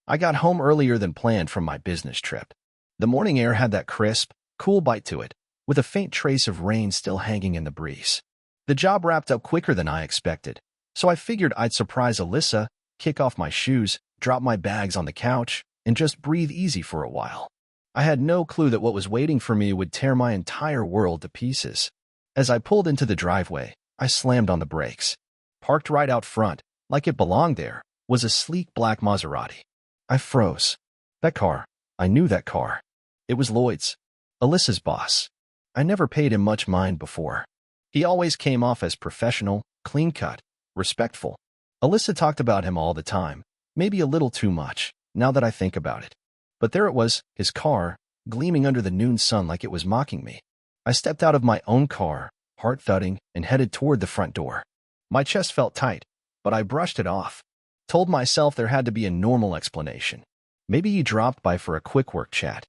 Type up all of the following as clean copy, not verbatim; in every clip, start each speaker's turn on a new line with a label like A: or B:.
A: I got home earlier than planned from my business trip. The morning air had that crisp, cool bite to it, with a faint trace of rain still hanging in the breeze. The job wrapped up quicker than I expected, so I figured I'd surprise Alyssa, kick off my shoes, drop my bags on the couch, and just breathe easy for a while. I had no clue that what was waiting for me would tear my entire world to pieces. As I pulled into the driveway, I slammed on the brakes. Parked right out front, like it belonged there, was a sleek black Maserati. I froze. That car. I knew that car. It was Lloyd's, Alyssa's boss. I never paid him much mind before. He always came off as professional, clean-cut, respectful. Alyssa talked about him all the time, maybe a little too much, now that I think about it. But there it was, his car, gleaming under the noon sun like it was mocking me. I stepped out of my own car, heart thudding, and headed toward the front door. My chest felt tight, but I brushed it off. Told myself there had to be a normal explanation. Maybe he dropped by for a quick work chat.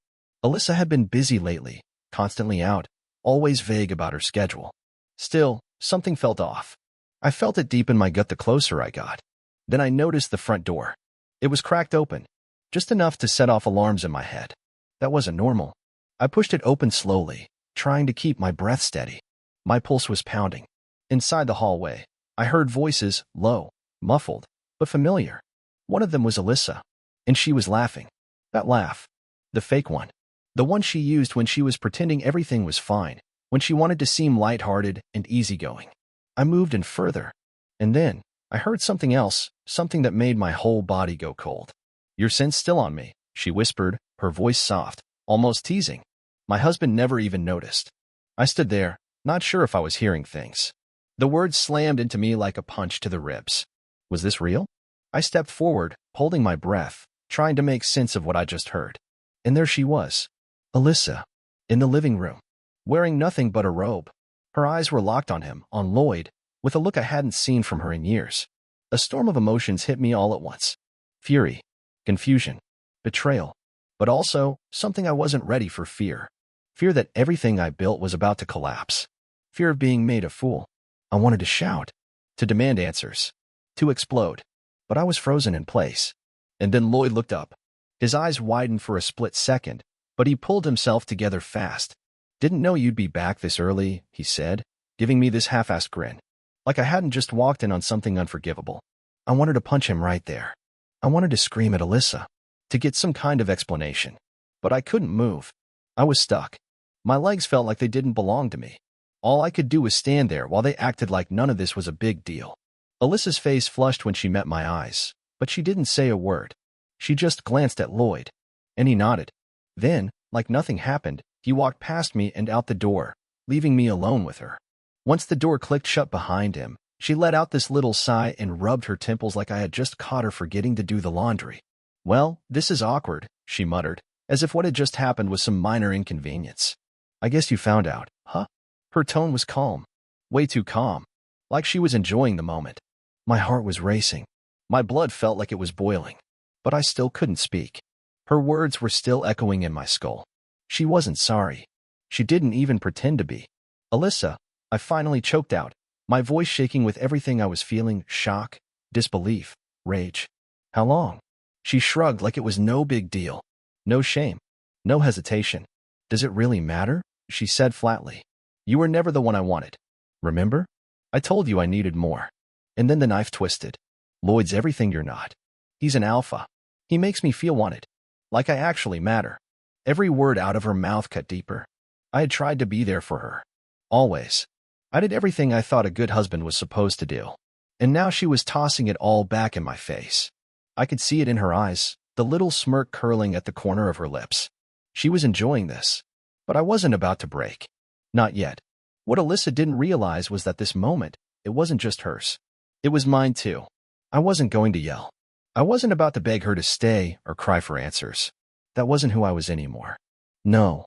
A: Alyssa had been busy lately, constantly out, always vague about her schedule. Still, something felt off. I felt it deep in my gut the closer I got. Then I noticed the front door. It was cracked open, just enough to set off alarms in my head. That wasn't normal. I pushed it open slowly, trying to keep my breath steady. My pulse was pounding. Inside the hallway, I heard voices, low, muffled, but familiar. One of them was Alyssa, and she was laughing. That laugh. The fake one. The one she used when she was pretending everything was fine, when she wanted to seem lighthearted and easygoing. I moved in further, and then I heard something else, something that made my whole body go cold. "Your scent's still on me," she whispered, her voice soft, almost teasing. My husband never even noticed. I stood there, not sure if I was hearing things. The words slammed into me like a punch to the ribs. Was this real? I stepped forward, holding my breath, trying to make sense of what I just heard. And there she was, Alyssa, in the living room, wearing nothing but a robe. Her eyes were locked on him, on Lloyd, with a look I hadn't seen from her in years. A storm of emotions hit me all at once. Fury, confusion, betrayal, but also something I wasn't ready for: fear. Fear that everything I built was about to collapse. Fear of being made a fool. I wanted to shout, to demand answers, to explode, but I was frozen in place. And then Lloyd looked up. His eyes widened for a split second, but he pulled himself together fast. "Didn't know you'd be back this early," he said, giving me this half-assed grin, like I hadn't just walked in on something unforgivable. I wanted to punch him right there. I wanted to scream at Alyssa, to get some kind of explanation. But I couldn't move. I was stuck. My legs felt like they didn't belong to me. All I could do was stand there while they acted like none of this was a big deal. Alyssa's face flushed when she met my eyes, but she didn't say a word. She just glanced at Lloyd, and he nodded. Then, like nothing happened, he walked past me and out the door, leaving me alone with her. Once the door clicked shut behind him, she let out this little sigh and rubbed her temples like I had just caught her forgetting to do the laundry. "Well, this is awkward," she muttered, as if what had just happened was some minor inconvenience. "I guess you found out, huh?" Her tone was calm. Way too calm. Like she was enjoying the moment. My heart was racing. My blood felt like it was boiling. But I still couldn't speak. Her words were still echoing in my skull. She wasn't sorry. She didn't even pretend to be. "Alyssa," I finally choked out, my voice shaking with everything I was feeling: shock, disbelief, rage. "How long?" She shrugged like it was no big deal. No shame. No hesitation. "Does it really matter?" she said flatly. "You were never the one I wanted. Remember? I told you I needed more." And then the knife twisted. "Lloyd's everything you're not. He's an alpha. He makes me feel wanted. Like I actually matter." Every word out of her mouth cut deeper. I had tried to be there for her. Always. I did everything I thought a good husband was supposed to do. And now she was tossing it all back in my face. I could see it in her eyes, the little smirk curling at the corner of her lips. She was enjoying this. But I wasn't about to break. Not yet. What Alyssa didn't realize was that this moment, it wasn't just hers. It was mine too. I wasn't going to yell. I wasn't about to beg her to stay or cry for answers. That wasn't who I was anymore. No.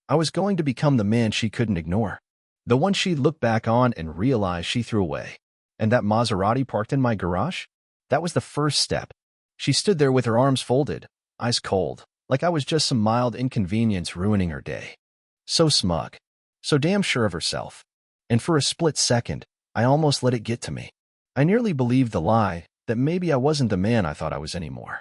A: I was going to become the man she couldn't ignore. The one she'd look back on and realize she threw away. And that Maserati parked in my garage? That was the first step. She stood there with her arms folded, eyes cold, like I was just some mild inconvenience ruining her day. So smug. So damn sure of herself. And for a split second, I almost let it get to me. I nearly believed the lie that maybe I wasn't the man I thought I was anymore.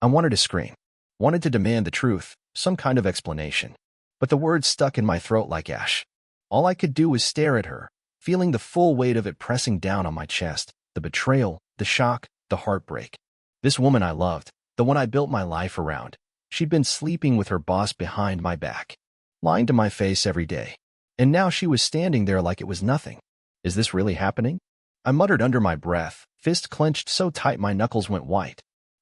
A: I wanted to scream, wanted to demand the truth, some kind of explanation. But the words stuck in my throat like ash. All I could do was stare at her, feeling the full weight of it pressing down on my chest, the betrayal, the shock, the heartbreak. This woman I loved, the one I built my life around, she'd been sleeping with her boss behind my back, lying to my face every day. And now she was standing there like it was nothing. Is this really happening? I muttered under my breath, fist clenched so tight my knuckles went white.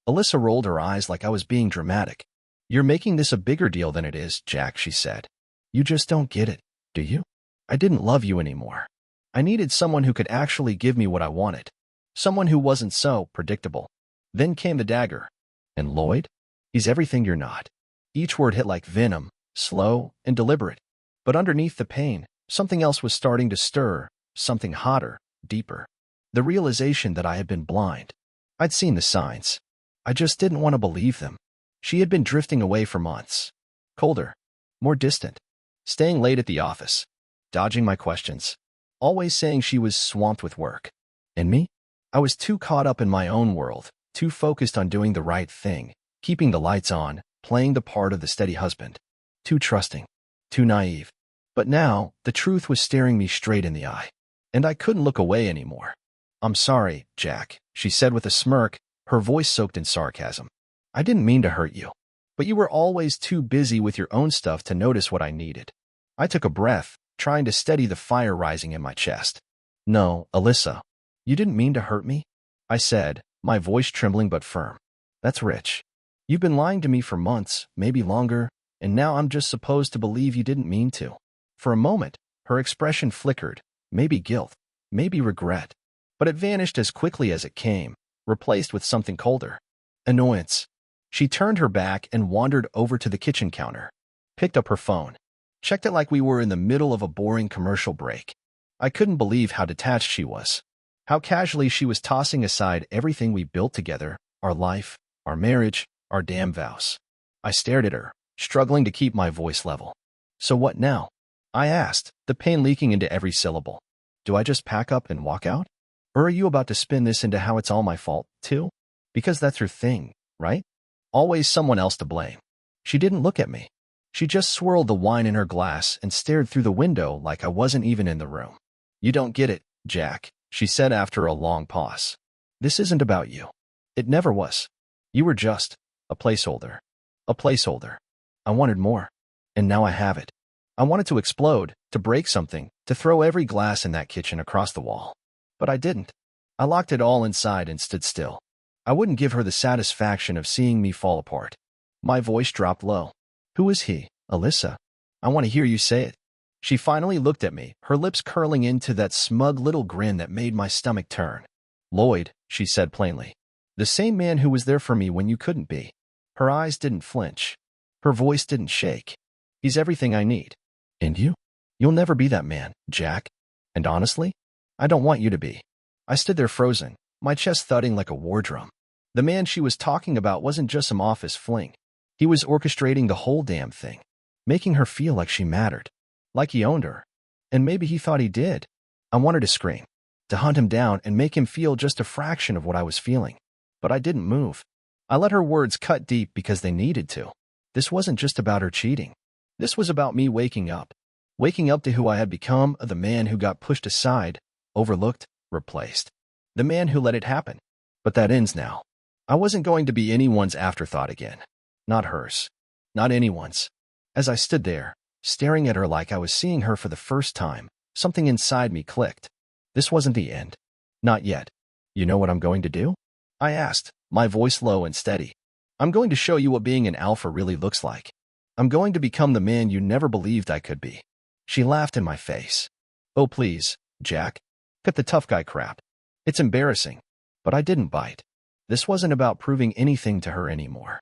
A: Alyssa rolled her eyes like I was being dramatic. You're making this a bigger deal than it is, Jack, she said. You just don't get it, do you? I didn't love you anymore. I needed someone who could actually give me what I wanted. Someone who wasn't so predictable. Then came the dagger. And Lloyd? He's everything you're not. Each word hit like venom, slow and deliberate. But underneath the pain, something else was starting to stir, something hotter, deeper. The realization that I had been blind. I'd seen the signs. I just didn't want to believe them. She had been drifting away for months. Colder. More distant. Staying late at the office. Dodging my questions. Always saying she was swamped with work. And me? I was too caught up in my own world, too focused on doing the right thing, keeping the lights on, playing the part of the steady husband. Too trusting. Too naive. But now, the truth was staring me straight in the eye. And I couldn't look away anymore. I'm sorry, Jack, she said with a smirk, her voice soaked in sarcasm. I didn't mean to hurt you. But you were always too busy with your own stuff to notice what I needed. I took a breath, trying to steady the fire rising in my chest. No, Alyssa. You didn't mean to hurt me? I said, my voice trembling but firm. That's rich. You've been lying to me for months, maybe longer, and now I'm just supposed to believe you didn't mean to. For a moment, her expression flickered, maybe guilt, maybe regret. But it vanished as quickly as it came, replaced with something colder. Annoyance. She turned her back and wandered over to the kitchen counter, picked up her phone, checked it like we were in the middle of a boring commercial break. I couldn't believe how detached she was, how casually she was tossing aside everything we built together, our life, our marriage, our damn vows. I stared at her, struggling to keep my voice level. So what now? I asked, the pain leaking into every syllable. Do I just pack up and walk out? Or are you about to spin this into how it's all my fault, too? Because that's your thing, right? Always someone else to blame. She didn't look at me. She just swirled the wine in her glass and stared through the window like I wasn't even in the room. You don't get it, Jack, she said after a long pause. This isn't about you. It never was. You were just a placeholder. A placeholder. I wanted more. And now I have it. I wanted to explode, to break something, to throw every glass in that kitchen across the wall. But I didn't. I locked it all inside and stood still. I wouldn't give her the satisfaction of seeing me fall apart. My voice dropped low. Who is he, Alyssa? I want to hear you say it. She finally looked at me, her lips curling into that smug little grin that made my stomach turn. Lloyd, she said plainly. The same man who was there for me when you couldn't be. Her eyes didn't flinch. Her voice didn't shake. He's everything I need. And you? You'll never be that man, Jack. And honestly, I don't want you to be. I stood there frozen, my chest thudding like a war drum. The man she was talking about wasn't just some office fling. He was orchestrating the whole damn thing, making her feel like she mattered, like he owned her. And maybe he thought he did. I wanted to scream, to hunt him down and make him feel just a fraction of what I was feeling. But I didn't move. I let her words cut deep because they needed to. This wasn't just about her cheating. This was about me waking up to who I had become, the man who got pushed aside, overlooked, replaced. The man who let it happen. But that ends now. I wasn't going to be anyone's afterthought again. Not hers. Not anyone's. As I stood there, staring at her like I was seeing her for the first time, something inside me clicked. This wasn't the end. Not yet. You know what I'm going to do? I asked, my voice low and steady. I'm going to show you what being an alpha really looks like. I'm going to become the man you never believed I could be. She laughed in my face. Oh, please, Jack. Cut the tough guy crap. It's embarrassing. But I didn't bite. This wasn't about proving anything to her anymore.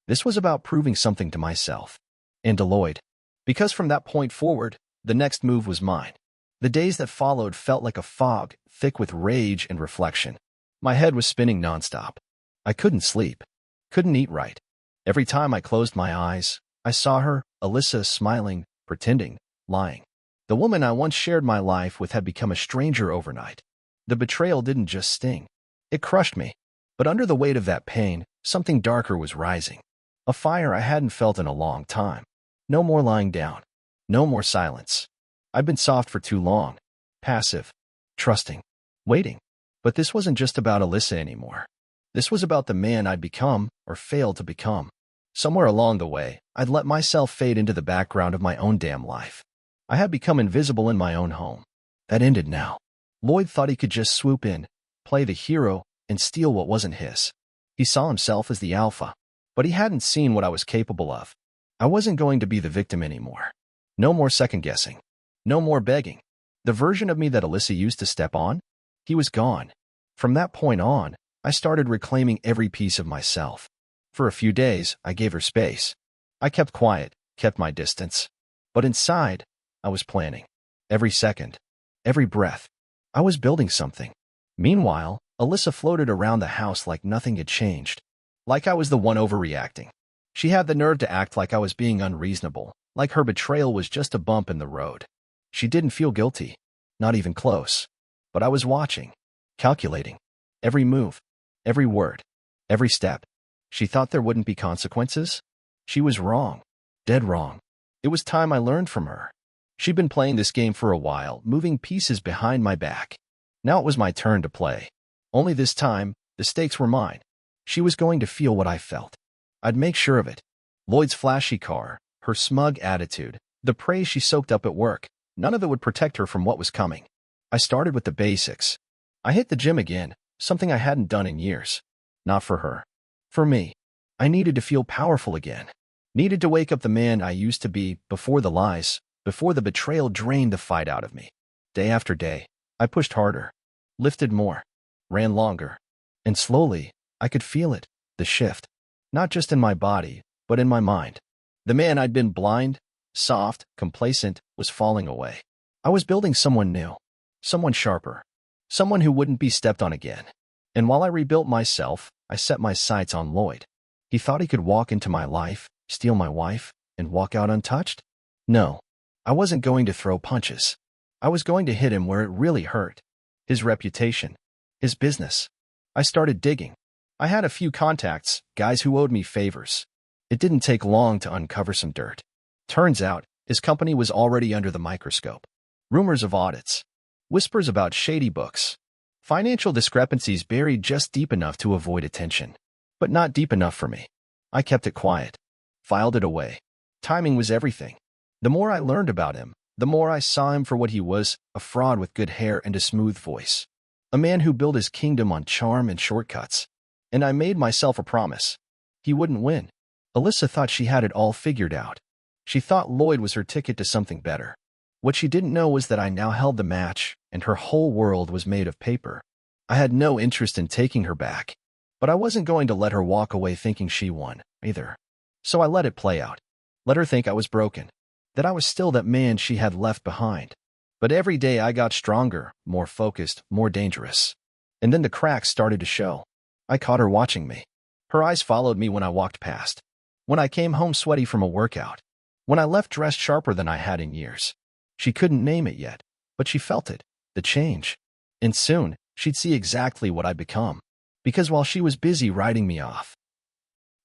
A: This was about proving something to myself. And to Lloyd. Because from that point forward, the next move was mine. The days that followed felt like a fog, thick with rage and reflection. My head was spinning nonstop. I couldn't sleep. Couldn't eat right. Every time I closed my eyes, I saw her, Alyssa, smiling, pretending, lying. The woman I once shared my life with had become a stranger overnight. The betrayal didn't just sting. It crushed me. But under the weight of that pain, something darker was rising. A fire I hadn't felt in a long time. No more lying down. No more silence. I'd been soft for too long. Passive. Trusting. Waiting. But this wasn't just about Alyssa anymore. This was about the man I'd become, or failed to become. Somewhere along the way, I'd let myself fade into the background of my own damn life. I had become invisible in my own home. That ended now. Lloyd thought he could just swoop in, play the hero, and steal what wasn't his. He saw himself as the alpha, but he hadn't seen what I was capable of. I wasn't going to be the victim anymore. No more second-guessing. No more begging. The version of me that Alyssa used to step on? He was gone. From that point on, I started reclaiming every piece of myself. For a few days, I gave her space. I kept quiet, kept my distance. But inside, I was planning. Every second, every breath, I was building something. Meanwhile, Alyssa floated around the house like nothing had changed. Like I was the one overreacting. She had the nerve to act like I was being unreasonable, like her betrayal was just a bump in the road. She didn't feel guilty, not even close. But I was watching, calculating. Every move, every word, every step. She thought there wouldn't be consequences? She was wrong. Dead wrong. It was time I learned from her. She'd been playing this game for a while, moving pieces behind my back. Now it was my turn to play. Only this time, the stakes were mine. She was going to feel what I felt. I'd make sure of it. Lloyd's flashy car, her smug attitude, the praise she soaked up at work, none of it would protect her from what was coming. I started with the basics. I hit the gym again, something I hadn't done in years. Not for her. For me. I needed to feel powerful again. Needed to wake up the man I used to be before the lies, before the betrayal drained the fight out of me. Day after day, I pushed harder, lifted more, ran longer. And slowly, I could feel it, the shift. Not just in my body, but in my mind. The man I'd been blind, soft, complacent, was falling away. I was building someone new, someone sharper, someone who wouldn't be stepped on again. And while I rebuilt myself, I set my sights on Lloyd. He thought he could walk into my life, steal my wife, and walk out untouched? No, I wasn't going to throw punches. I was going to hit him where it really hurt. His reputation, his business. I started digging. I had a few contacts, guys who owed me favors. It didn't take long to uncover some dirt. Turns out, his company was already under the microscope. Rumors of audits. Whispers about shady books. Financial discrepancies buried just deep enough to avoid attention. But not deep enough for me. I kept it quiet. Filed it away. Timing was everything. The more I learned about him, the more I saw him for what he was, a fraud with good hair and a smooth voice. A man who built his kingdom on charm and shortcuts. And I made myself a promise. He wouldn't win. Alyssa thought she had it all figured out. She thought Lloyd was her ticket to something better. What she didn't know was that I now held the match, and her whole world was made of paper. I had no interest in taking her back. But I wasn't going to let her walk away thinking she won, either. So I let it play out. Let her think I was broken. That I was still that man she had left behind. But every day I got stronger, more focused, more dangerous. And then the cracks started to show. I caught her watching me. Her eyes followed me when I walked past. When I came home sweaty from a workout. When I left dressed sharper than I had in years. She couldn't name it yet, but she felt it, the change. And soon, she'd see exactly what I'd become. Because while she was busy writing me off,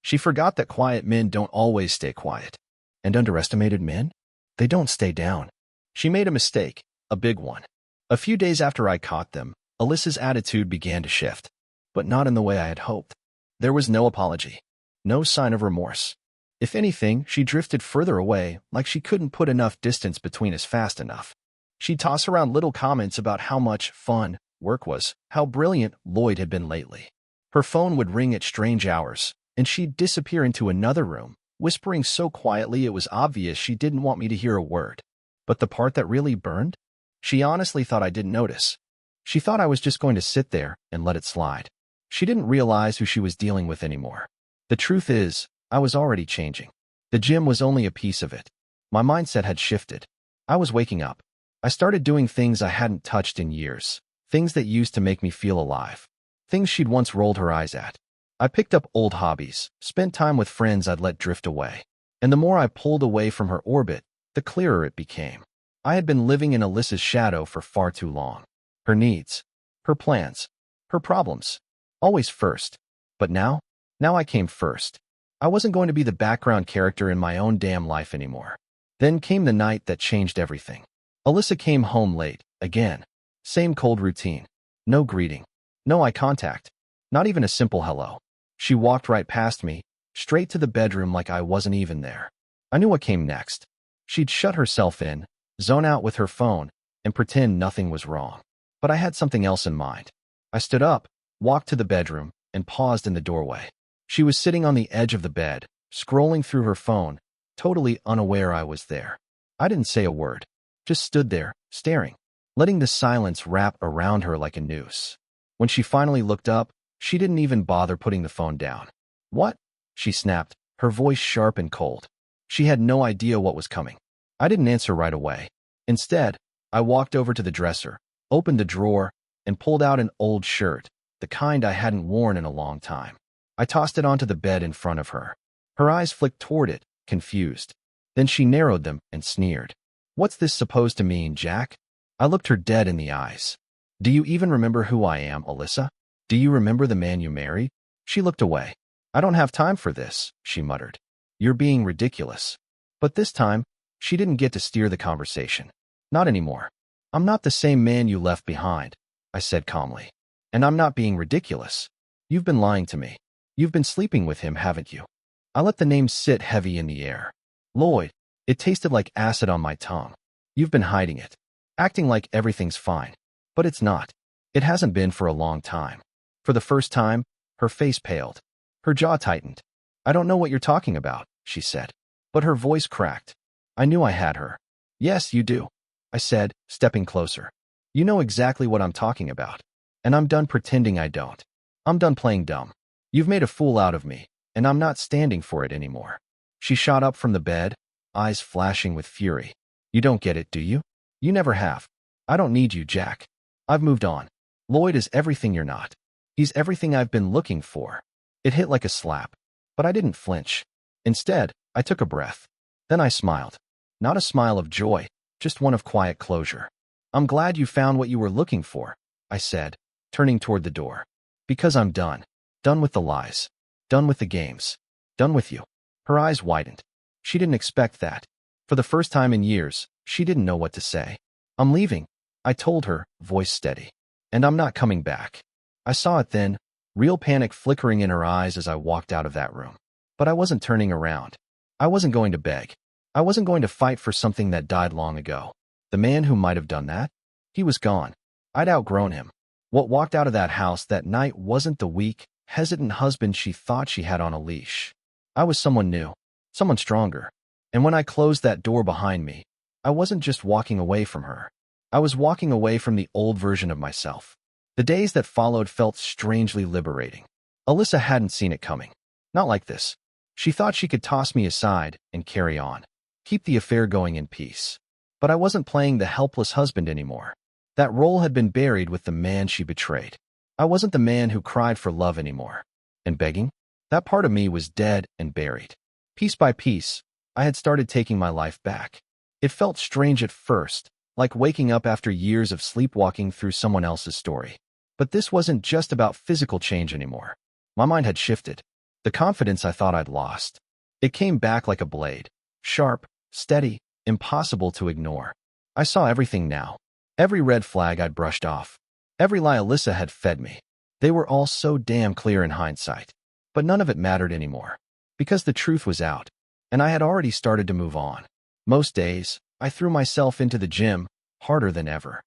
A: she forgot that quiet men don't always stay quiet. And underestimated men? They don't stay down. She made a mistake, a big one. A few days after I caught them, Alyssa's attitude began to shift. But not in the way I had hoped. There was no apology. No sign of remorse. If anything, she drifted further away, like she couldn't put enough distance between us fast enough. She'd toss around little comments about how much fun work was, how brilliant Lloyd had been lately. Her phone would ring at strange hours, and she'd disappear into another room, whispering so quietly it was obvious she didn't want me to hear a word. But the part that really burned? She honestly thought I didn't notice. She thought I was just going to sit there and let it slide. She didn't realize who she was dealing with anymore. The truth is, I was already changing. The gym was only a piece of it. My mindset had shifted. I was waking up. I started doing things I hadn't touched in years. Things that used to make me feel alive. Things she'd once rolled her eyes at. I picked up old hobbies, spent time with friends I'd let drift away. And the more I pulled away from her orbit, the clearer it became. I had been living in Alyssa's shadow for far too long. Her needs, her plans, her problems. Always first. But now I came first. I wasn't going to be the background character in my own damn life anymore. Then came the night that changed everything. Alyssa came home late, again. Same cold routine. No greeting. No eye contact. Not even a simple hello. She walked right past me, straight to the bedroom like I wasn't even there. I knew what came next. She'd shut herself in, zone out with her phone, and pretend nothing was wrong. But I had something else in mind. I stood up, walked to the bedroom, and paused in the doorway. She was sitting on the edge of the bed, scrolling through her phone, totally unaware I was there. I didn't say a word, just stood there, staring, letting the silence wrap around her like a noose. When she finally looked up, she didn't even bother putting the phone down. "What?" she snapped, her voice sharp and cold. She had no idea what was coming. I didn't answer right away. Instead, I walked over to the dresser, opened the drawer, and pulled out an old shirt, the kind I hadn't worn in a long time. I tossed it onto the bed in front of her. Her eyes flicked toward it, confused. Then she narrowed them and sneered. "What's this supposed to mean, Jack?" I looked her dead in the eyes. "Do you even remember who I am, Alyssa? Do you remember the man you married?" She looked away. "I don't have time for this," she muttered. "You're being ridiculous." But this time, she didn't get to steer the conversation. "Not anymore. I'm not the same man you left behind," I said calmly. "And I'm not being ridiculous. You've been lying to me. You've been sleeping with him, haven't you?" I let the name sit heavy in the air. "Lloyd." It tasted like acid on my tongue. "You've been hiding it. Acting like everything's fine. But it's not. It hasn't been for a long time." For the first time, her face paled. Her jaw tightened. "I don't know what you're talking about," she said. But her voice cracked. I knew I had her. "Yes, you do," I said, stepping closer. "You know exactly what I'm talking about. And I'm done pretending I don't. I'm done playing dumb. You've made a fool out of me, and I'm not standing for it anymore." She shot up from the bed, eyes flashing with fury. "You don't get it, do you? You never have. I don't need you, Jack. I've moved on. Lloyd is everything you're not. He's everything I've been looking for." It hit like a slap, but I didn't flinch. Instead, I took a breath. Then I smiled. Not a smile of joy, just one of quiet closure. "I'm glad you found what you were looking for," I said, turning toward the door. "Because I'm done. Done with the lies. Done with the games. Done with you." Her eyes widened. She didn't expect that. For the first time in years, she didn't know what to say. "I'm leaving," I told her, voice steady. "And I'm not coming back." I saw it then, real panic flickering in her eyes as I walked out of that room. But I wasn't turning around. I wasn't going to beg. I wasn't going to fight for something that died long ago. The man who might have done that? He was gone. I'd outgrown him. What walked out of that house that night wasn't the weak, hesitant husband she thought she had on a leash. I was someone new, someone stronger. And when I closed that door behind me, I wasn't just walking away from her. I was walking away from the old version of myself. The days that followed felt strangely liberating. Alyssa hadn't seen it coming. Not like this. She thought she could toss me aside and carry on. Keep the affair going in peace. But I wasn't playing the helpless husband anymore. That role had been buried with the man she betrayed. I wasn't the man who cried for love anymore. And begging? That part of me was dead and buried. Piece by piece, I had started taking my life back. It felt strange at first, like waking up after years of sleepwalking through someone else's story. But this wasn't just about physical change anymore. My mind had shifted. The confidence I thought I'd lost. It came back like a blade. Sharp, steady, impossible to ignore. I saw everything now. Every red flag I'd brushed off. Every lie Alyssa had fed me. They were all so damn clear in hindsight. But none of it mattered anymore. Because the truth was out. And I had already started to move on. Most days, I threw myself into the gym, harder than ever.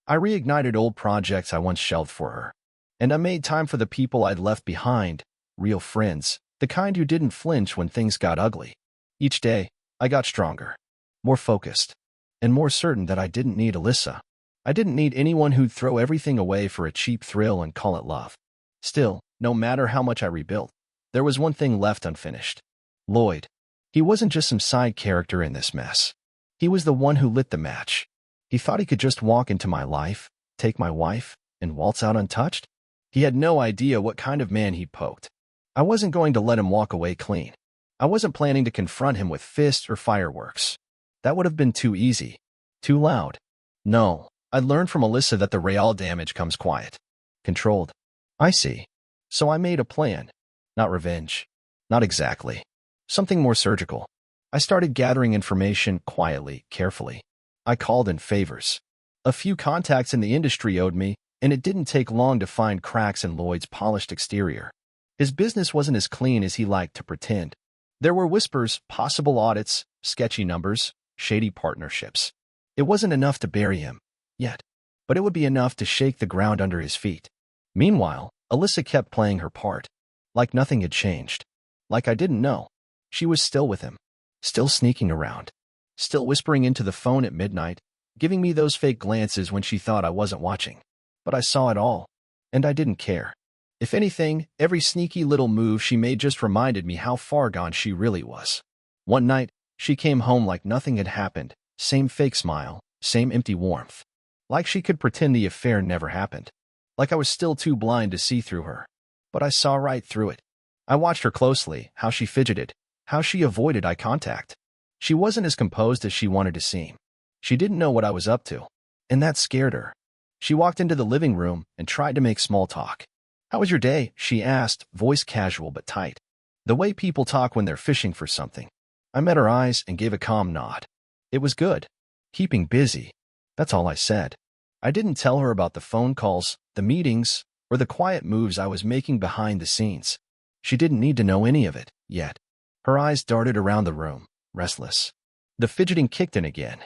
A: I reignited old projects I once shelved for her. And I made time for the people I'd left behind, real friends, the kind who didn't flinch when things got ugly. Each day, I got stronger, more focused, and more certain that I didn't need Alyssa. I didn't need anyone who'd throw everything away for a cheap thrill and call it love. Still, no matter how much I rebuilt, there was one thing left unfinished. Lloyd. He wasn't just some side character in this mess. He was the one who lit the match. He thought he could just walk into my life, take my wife, and waltz out untouched? He had no idea what kind of man he'd poked. I wasn't going to let him walk away clean. I wasn't planning to confront him with fists or fireworks. That would have been too easy, too loud. No, I'd learned from Alyssa that the real damage comes quiet, controlled. I see. So I made a plan, Not revenge. Not exactly. Something more surgical. I started gathering information quietly, carefully. I called in favors. A few contacts in the industry owed me, and it didn't take long to find cracks in Lloyd's polished exterior. His business wasn't as clean as he liked to pretend. There were whispers, possible audits, sketchy numbers, shady partnerships. It wasn't enough to bury him, yet, but it would be enough to shake the ground under his feet. Meanwhile, Alyssa kept playing her part, like nothing had changed. Like I didn't know. She was still with him, still sneaking around, still whispering into the phone at midnight, giving me those fake glances when she thought I wasn't watching. But I saw it all, and I didn't care. If anything, every sneaky little move she made just reminded me how far gone she really was. One night, she came home like nothing had happened, same fake smile, same empty warmth. Like she could pretend the affair never happened. Like I was still too blind to see through her. But I saw right through it. I watched her closely, how she fidgeted, how she avoided eye contact. She wasn't as composed as she wanted to seem. She didn't know what I was up to, and that scared her. She walked into the living room and tried to make small talk. "How was your day?" she asked, voice casual but tight. The way people talk when they're fishing for something. I met her eyes and gave a calm nod. It was good. Keeping busy. That's all I said. I didn't tell her about the phone calls, the meetings, or the quiet moves I was making behind the scenes. She didn't need to know any of it, yet. Her eyes darted around the room, restless. The fidgeting kicked in again.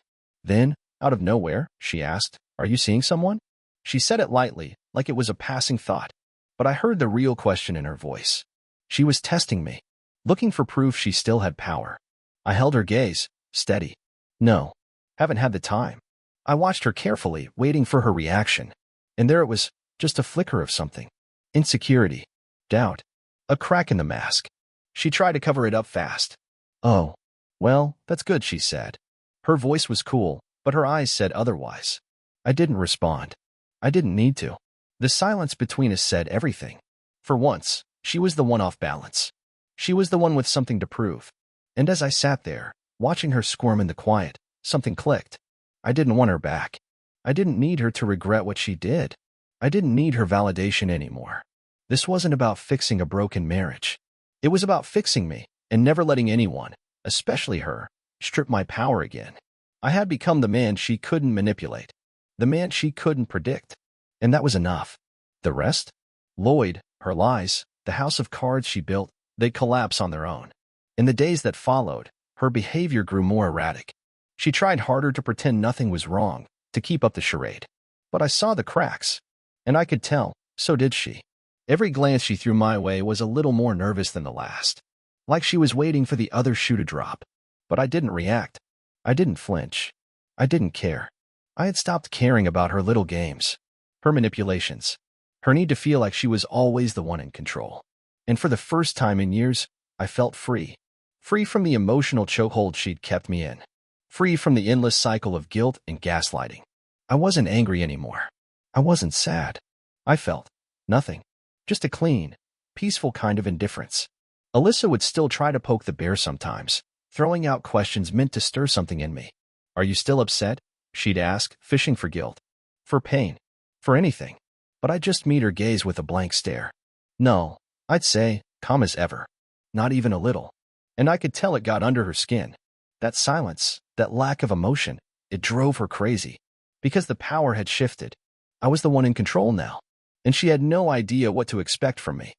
A: Then, out of nowhere, she asked, "Are you seeing someone?" She said it lightly, like it was a passing thought. But I heard the real question in her voice. She was testing me, looking for proof she still had power. I held her gaze, steady. "No, haven't had the time." I watched her carefully, waiting for her reaction. And there it was, just a flicker of something. Insecurity. Doubt. A crack in the mask. She tried to cover it up fast. "Oh, well, that's good," she said. Her voice was cool, but her eyes said otherwise. I didn't respond. I didn't need to. The silence between us said everything. For once, she was the one off balance. She was the one with something to prove. And as I sat there, watching her squirm in the quiet, something clicked. I didn't want her back. I didn't need her to regret what she did. I didn't need her validation anymore. This wasn't about fixing a broken marriage. It was about fixing me and never letting anyone, especially her, strip my power again. I had become the man she couldn't manipulate, the man she couldn't predict. And that was enough. The rest? Lloyd, her lies, the house of cards she built, they'd collapse on their own. In the days that followed, her behavior grew more erratic. She tried harder to pretend nothing was wrong, to keep up the charade. But I saw the cracks. And I could tell, so did she. Every glance she threw my way was a little more nervous than the last. Like she was waiting for the other shoe to drop. But I didn't react. I didn't flinch. I didn't care. I had stopped caring about her little games. Her manipulations. Her need to feel like she was always the one in control. And for the first time in years, I felt free. Free from the emotional chokehold she'd kept me in. Free from the endless cycle of guilt and gaslighting. I wasn't angry anymore. I wasn't sad. I felt nothing. Just a clean, peaceful kind of indifference. Alyssa would still try to poke the bear sometimes, throwing out questions meant to stir something in me. "Are you still upset?" she'd ask, fishing for guilt. For pain. For anything. But I'd just meet her gaze with a blank stare. "No," I'd say, calm as ever. Not even a little. And I could tell it got under her skin. That silence, that lack of emotion, it drove her crazy. Because the power had shifted. I was the one in control now. And she had no idea what to expect from me.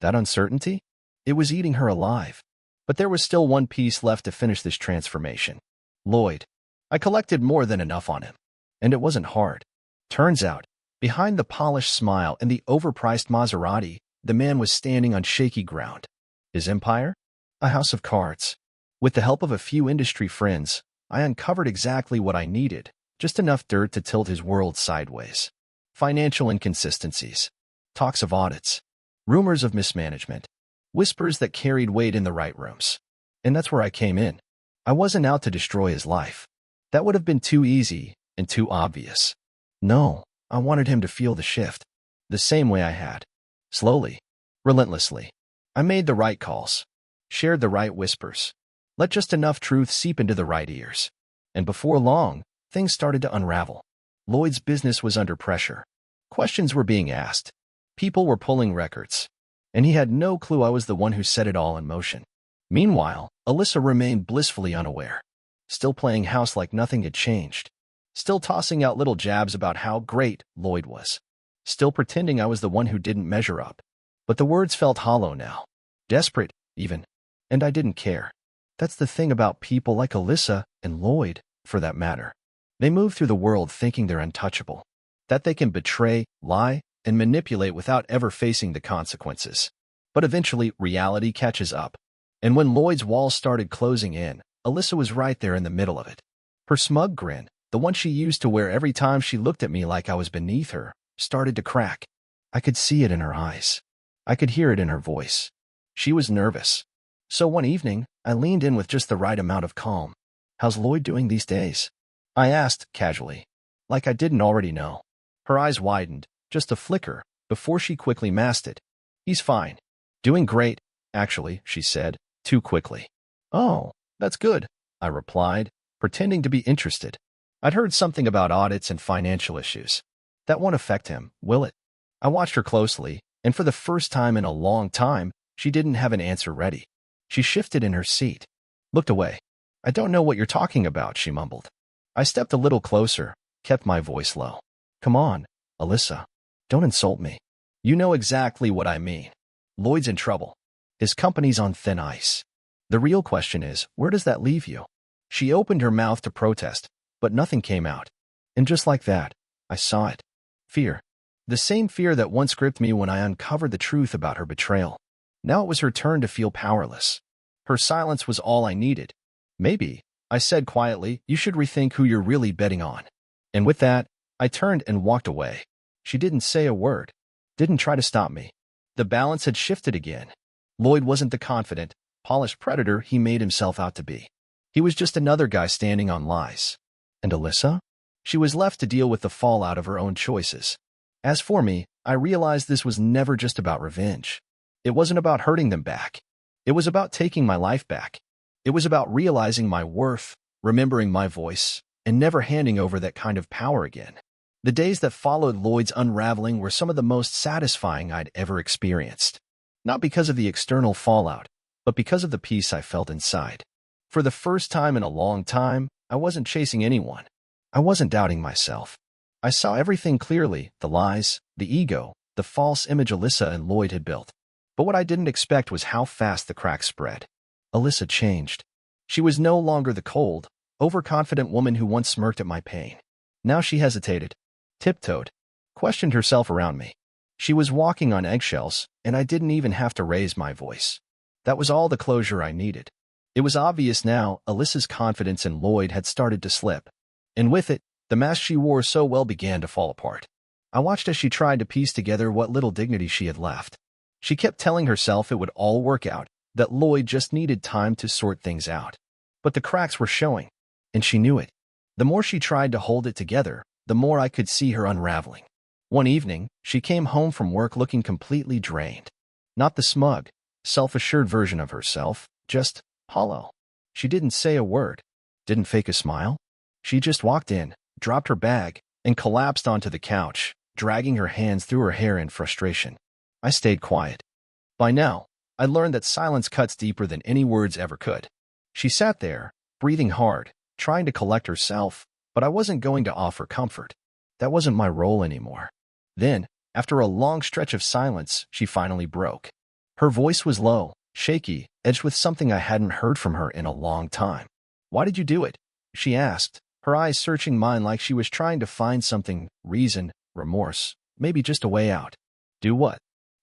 A: That uncertainty? It was eating her alive. But there was still one piece left to finish this transformation. Lloyd. I collected more than enough on him. And it wasn't hard. Turns out, behind the polished smile and the overpriced Maserati, the man was standing on shaky ground. His empire? A house of cards. With the help of a few industry friends, I uncovered exactly what I needed, just enough dirt to tilt his world sideways. Financial inconsistencies. Talks of audits. Rumors of mismanagement. Whispers that carried weight in the right rooms. And that's where I came in. I wasn't out to destroy his life. That would have been too easy and too obvious. No, I wanted him to feel the shift. The same way I had. Slowly. Relentlessly. I made the right calls. Shared the right whispers. Let just enough truth seep into the right ears. And before long, things started to unravel. Lloyd's business was under pressure. Questions were being asked. People were pulling records. and he had no clue I was the one who set it all in motion. Meanwhile, Alyssa remained blissfully unaware, still playing house like nothing had changed, still tossing out little jabs about how great Lloyd was, still pretending I was the one who didn't measure up. But the words felt hollow now, desperate, even, and I didn't care. That's the thing about people like Alyssa and Lloyd, for that matter. They move through the world thinking they're untouchable, that they can betray, lie, and manipulate without ever facing the consequences. But eventually, reality catches up. And when Lloyd's walls started closing in, Alyssa was right there in the middle of it. Her smug grin, the one she used to wear every time she looked at me like I was beneath her, started to crack. I could see it in her eyes. I could hear it in her voice. She was nervous. So one evening, I leaned in with just the right amount of calm. "How's Lloyd doing these days?" I asked, casually, like I didn't already know. Her eyes widened, just a flicker, before she quickly masked it. "He's fine. Doing great, actually," she said, too quickly. "Oh, that's good," I replied, pretending to be interested. I'd heard something about audits and financial issues. That won't affect him, will it? I watched her closely, and for the first time in a long time, she didn't have an answer ready. She shifted in her seat, looked away. "I don't know what you're talking about," she mumbled. I stepped a little closer, kept my voice low. "Come on, Alyssa. Don't insult me. You know exactly what I mean. Lloyd's in trouble. His company's on thin ice. The real question is, where does that leave you?" She opened her mouth to protest, but nothing came out. And just like that, I saw it. Fear. The same fear that once gripped me when I uncovered the truth about her betrayal. Now it was her turn to feel powerless. Her silence was all I needed. "Maybe," I said quietly, "you should rethink who you're really betting on." And with that, I turned and walked away. She didn't say a word, didn't try to stop me. The balance had shifted again. Lloyd wasn't the confident, polished predator he made himself out to be. He was just another guy standing on lies. And Alyssa? She was left to deal with the fallout of her own choices. As for me, I realized this was never just about revenge. It wasn't about hurting them back. It was about taking my life back. It was about realizing my worth, remembering my voice, and never handing over that kind of power again. The days that followed Lloyd's unraveling were some of the most satisfying I'd ever experienced. Not because of the external fallout, but because of the peace I felt inside. For the first time in a long time, I wasn't chasing anyone. I wasn't doubting myself. I saw everything clearly, the lies, the ego, the false image Alyssa and Lloyd had built. But what I didn't expect was how fast the cracks spread. Alyssa changed. She was no longer the cold, overconfident woman who once smirked at my pain. Now she hesitated, tiptoed, questioned herself around me. She was walking on eggshells, and I didn't even have to raise my voice. That was all the closure I needed. It was obvious now Alyssa's confidence in Lloyd had started to slip. And with it, the mask she wore so well began to fall apart. I watched as she tried to piece together what little dignity she had left. She kept telling herself it would all work out, that Lloyd just needed time to sort things out. But the cracks were showing, and she knew it. The more she tried to hold it together, the more I could see her unraveling. One evening, she came home from work looking completely drained. Not the smug, self-assured version of herself, just hollow. She didn't say a word, didn't fake a smile. She just walked in, dropped her bag, and collapsed onto the couch, dragging her hands through her hair in frustration. I stayed quiet. By now, I learned that silence cuts deeper than any words ever could. She sat there, breathing hard, trying to collect herself, but I wasn't going to offer comfort. That wasn't my role anymore. Then, after a long stretch of silence, she finally broke. Her voice was low, shaky, edged with something I hadn't heard from her in a long time. "Why did you do it?" she asked, her eyes searching mine like she was trying to find something, reason, remorse, maybe just a way out. "Do what?"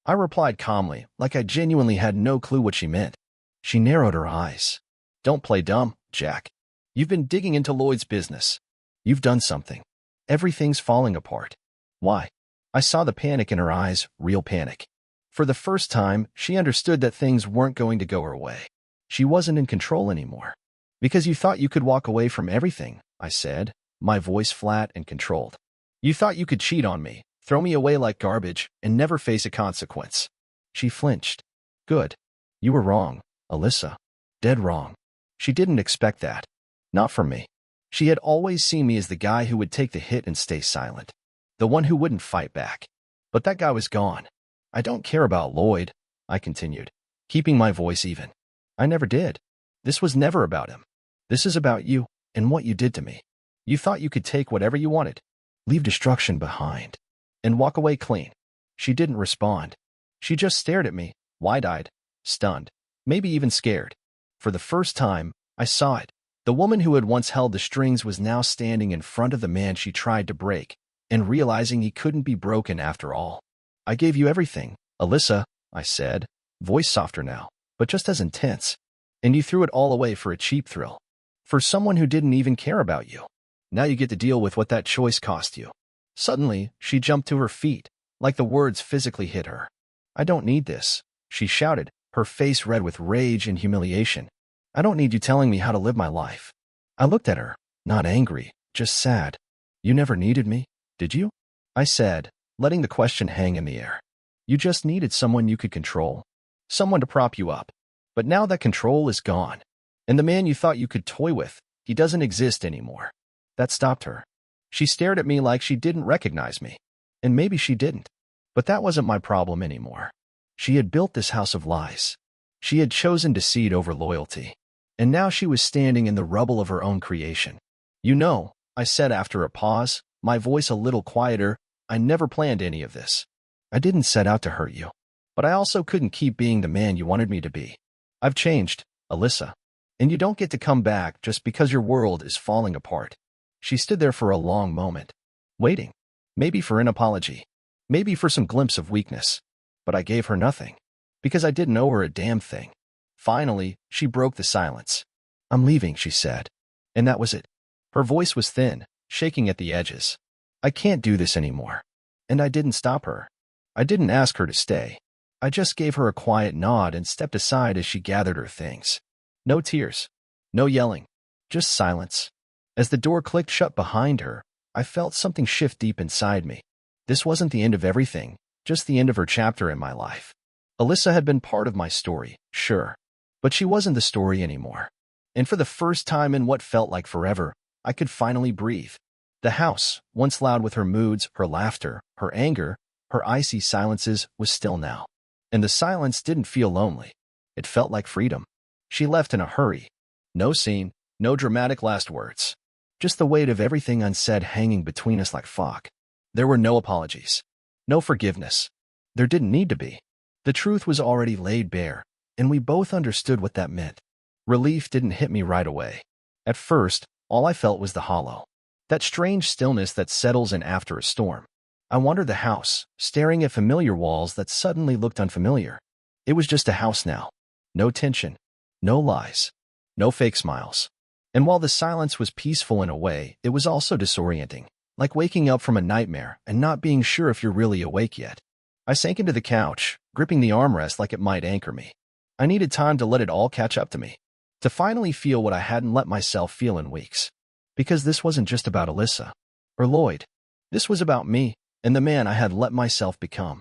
A: I replied calmly, like I genuinely had no clue what she meant. She narrowed her eyes. "Don't play dumb, Jack. You've been digging into Lloyd's business. You've done something. Everything's falling apart." "Why?" I saw the panic in her eyes, real panic. For the first time, she understood that things weren't going to go her way. She wasn't in control anymore. "Because you thought you could walk away from everything," I said, my voice flat and controlled. "You thought you could cheat on me, throw me away like garbage, and never face a consequence." She flinched. "Good. You were wrong, Alyssa. Dead wrong." She didn't expect that. Not from me. She had always seen me as the guy who would take the hit and stay silent. The one who wouldn't fight back. But that guy was gone. I don't care about Lloyd. I continued, keeping my voice even. I never did. This was never about him. This is about you and what you did to me. You thought you could take whatever you wanted, leave destruction behind, and walk away clean. She didn't respond. She just stared at me, wide-eyed, stunned, maybe even scared. For the first time, I saw it. The woman who had once held the strings was now standing in front of the man she tried to break, and realizing he couldn't be broken after all. I gave you everything, Alyssa, I said, voice softer now, but just as intense. And you threw it all away for a cheap thrill. For someone who didn't even care about you. Now you get to deal with what that choice cost you. Suddenly, she jumped to her feet, like the words physically hit her. I don't need this, she shouted, her face red with rage and humiliation. I don't need you telling me how to live my life. I looked at her, not angry, just sad. You never needed me, did you? I said, letting the question hang in the air. You just needed someone you could control. Someone to prop you up. But now that control is gone. And the man you thought you could toy with, he doesn't exist anymore. That stopped her. She stared at me like she didn't recognize me. And maybe she didn't. But that wasn't my problem anymore. She had built this house of lies. She had chosen deceit over loyalty. And now she was standing in the rubble of her own creation. You know, I said after a pause, my voice a little quieter, I never planned any of this. I didn't set out to hurt you. But I also couldn't keep being the man you wanted me to be. I've changed, Alyssa. And you don't get to come back just because your world is falling apart. She stood there for a long moment, waiting. Maybe for an apology. Maybe for some glimpse of weakness. But I gave her nothing. Because I didn't owe her a damn thing. Finally, she broke the silence. I'm leaving, she said. And that was it. Her voice was thin, shaking at the edges. I can't do this anymore. And I didn't stop her. I didn't ask her to stay. I just gave her a quiet nod and stepped aside as she gathered her things. No tears. No yelling. Just silence. As the door clicked shut behind her, I felt something shift deep inside me. This wasn't the end of everything, just the end of her chapter in my life. Alyssa had been part of my story, sure. But she wasn't the story anymore. And for the first time in what felt like forever, I could finally breathe. The house, once loud with her moods, her laughter, her anger, her icy silences, was still now. And the silence didn't feel lonely. It felt like freedom. She left in a hurry. No scene, no dramatic last words. Just the weight of everything unsaid hanging between us like fog. There were no apologies. No forgiveness. There didn't need to be. The truth was already laid bare, and we both understood what that meant. Relief didn't hit me right away. At first, all I felt was the hollow. That strange stillness that settles in after a storm. I wandered the house, staring at familiar walls that suddenly looked unfamiliar. It was just a house now. No tension. No lies. No fake smiles. And while the silence was peaceful in a way, it was also disorienting, like waking up from a nightmare and not being sure if you're really awake yet. I sank into the couch, gripping the armrest like it might anchor me. I needed time to let it all catch up to me, to finally feel what I hadn't let myself feel in weeks. Because this wasn't just about Alyssa or Lloyd. This was about me and the man I had let myself become.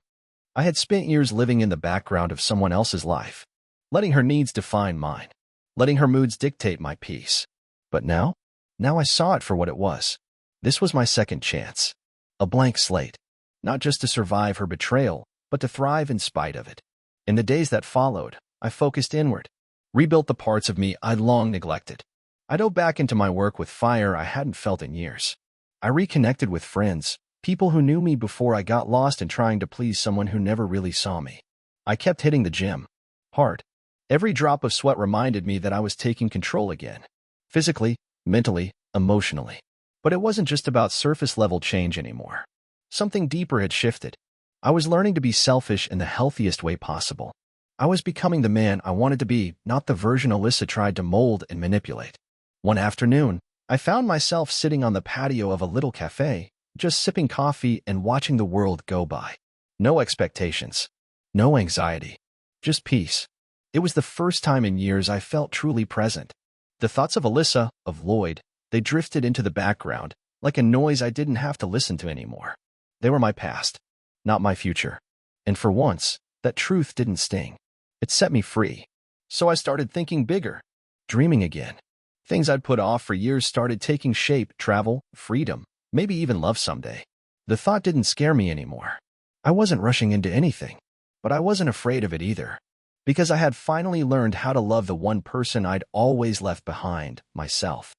A: I had spent years living in the background of someone else's life, letting her needs define mine, letting her moods dictate my peace. But now I saw it for what it was. This was my second chance. A blank slate. Not just to survive her betrayal, but to thrive in spite of it. In the days that followed, I focused inward, rebuilt the parts of me I'd long neglected. I dove back into my work with fire I hadn't felt in years. I reconnected with friends, people who knew me before I got lost in trying to please someone who never really saw me. I kept hitting the gym. Hard. Every drop of sweat reminded me that I was taking control again. Physically, mentally, emotionally. But it wasn't just about surface-level change anymore. Something deeper had shifted. I was learning to be selfish in the healthiest way possible. I was becoming the man I wanted to be, not the version Alyssa tried to mold and manipulate. One afternoon, I found myself sitting on the patio of a little cafe, just sipping coffee and watching the world go by. No expectations. No anxiety. Just peace. It was the first time in years I felt truly present. The thoughts of Alyssa, of Lloyd, they drifted into the background, like a noise I didn't have to listen to anymore. They were my past, not my future. And for once, that truth didn't sting. It set me free. So I started thinking bigger, dreaming again. Things I'd put off for years started taking shape: travel, freedom, maybe even love someday. The thought didn't scare me anymore. I wasn't rushing into anything. But I wasn't afraid of it either, because I had finally learned how to love the one person I'd always left behind, myself.